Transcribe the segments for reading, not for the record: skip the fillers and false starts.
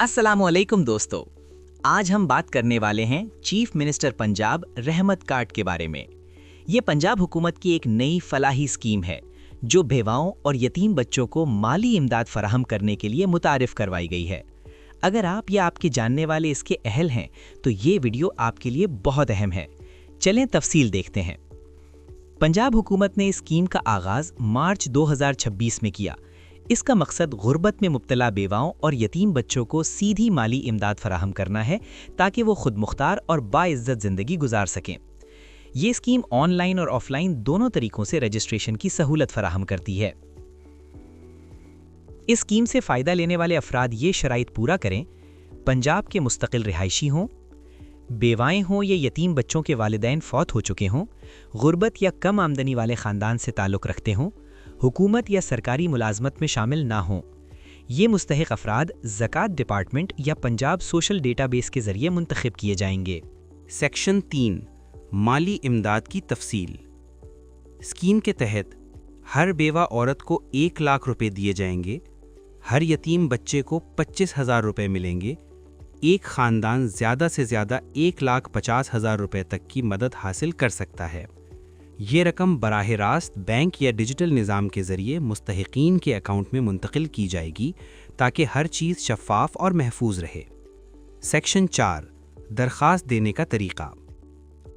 अस्सलामुअलैकुम दोस्तों, आज हम बात करने वाले हैं चीफ मिनिस्टर पंजाब रहमत कार्ड के बारे में। ये पंजाब हुकूमत की एक नई फलाही स्कीम है जो बेवाओं और यतीम बच्चों को माली इमदाद फराहम करने के लिए मुतारिफ करवाई गई है। अगर आप या आपके जानने वाले इसके अहल हैं तो ये वीडियो आपके लिए बहुत अहम है। चलें तफसील देखते हैं। पंजाब हुकूमत ने इस स्कीम का आगाज़ मार्च 2026 में किया। इसका मकसद गुर्बत में मुब्तला बेवाओं और यतीम बच्चों को सीधी माली इमदाद फराहम करना है ताकि वो खुद मुख्तार और बाइज्जत ज़िंदगी गुजार सकें। ये स्कीम ऑनलाइन और ऑफलाइन दोनों तरीकों से रजिस्ट्रेशन की सहूलत फराहम करती है। इस स्कीम से फ़ायदा लेने वाले अफराद ये शराइत पूरा करें: पंजाब के मुस्तकिल रिहायशी हों, बेवाएँ हों या यतीम बच्चों के वालिदैन फौत हो चुके हों, गुर्बत या कम आमदनी वाले ख़ानदान से ताल्लुक़ रखते हों, हुकूमत या सरकारी मुलाजमत में शामिल ना हों। ये मुस्तहिक अफराद ज़कात डिपार्टमेंट या पंजाब सोशल डेटाबेस के ज़रिए मुंतखब किए जाएंगे। सेक्शन 3 माली इमदाद की तफसील। स्कीम के तहत हर बेवा औरत को 1 लाख रुपए दिए जाएंगे, हर यतीम बच्चे को 25,000 रुपए मिलेंगे। एक ख़ानदान ज़्यादा से ज़्यादा 1,50,000 रुपए तक की मदद हासिल कर सकता है। ये रकम बराह रास्त बैंक या डिजिटल निज़ाम के ज़रिए मुस्तहिकीन के अकाउंट में मुंतकिल की जाएगी ताकि हर चीज़ शफ़ाफ और महफूज रहे। सेक्शन 4 दरख्वास्त देने का तरीक़ा।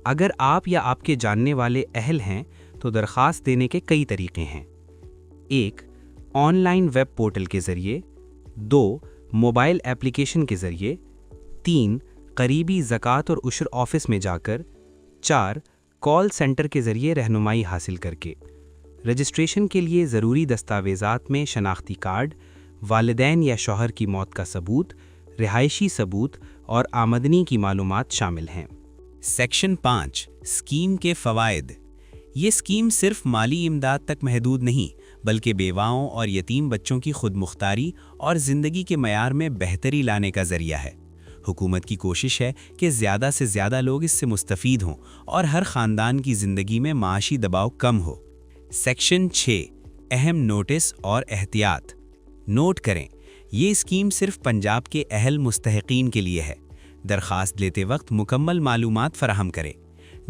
अगर आप या आपके जानने वाले अहल हैं तो दरख्वास्त देने के कई तरीक़े हैं। 1 ऑनलाइन वेब पोर्टल के ज़रिए, 2 मोबाइल एप्लीकेशन के ज़रिए, 3 करीबी ज़कात और उश्र ऑफिस में जाकर, 4 कॉल सेंटर के ज़रिए रहनुमाई हासिल करके। रजिस्ट्रेशन के लिए ज़रूरी दस्तावेज़ात में शनाख्ती कार्ड, वालिदैन या शौहर की मौत का सबूत, रिहायशी सबूत और आमदनी की मालूमात शामिल हैं। सेक्शन 5 स्कीम के फ़वाइद। ये स्कीम सिर्फ माली इमदाद तक महदूद नहीं बल्कि बेवाओं और यतीम बच्चों की खुद मुख्तारी और ज़िंदगी के मयार में बेहतरी लाने का ज़रिया है। हुकूमत की कोशिश है कि ज़्यादा से ज़्यादा लोग इससे मुस्तफ़ीद हों और हर ख़ानदान की ज़िंदगी में माशी दबाव कम हो। सेक्शन 6 अहम नोटिस और एहतियात। नोट करें, ये स्कीम सिर्फ पंजाब के अहल मुस्तहिकीन के लिए है। दरख्वास्त लेते वक्त मुकम्मल मालूमात फ़राहम करें।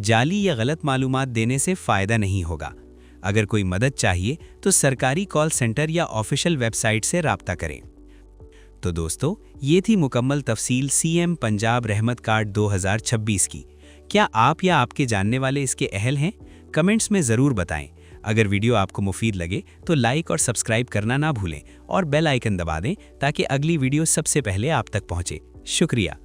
जाली या गलत मालूमात देने से फ़ायदा नहीं होगा। अगर कोई मदद चाहिए तो सरकारी कॉल सेंटर या ऑफिशियल वेबसाइट से राब्ता करें। तो दोस्तों, ये थी मुकम्मल तफसील सीएम पंजाब रहमत कार्ड 2026 की। क्या आप या आपके जानने वाले इसके अहल हैं? कमेंट्स में ज़रूर बताएं। अगर वीडियो आपको मुफीद लगे तो लाइक और सब्सक्राइब करना ना भूलें और बेल आइकन दबा दें ताकि अगली वीडियो सबसे पहले आप तक पहुंचे। शुक्रिया।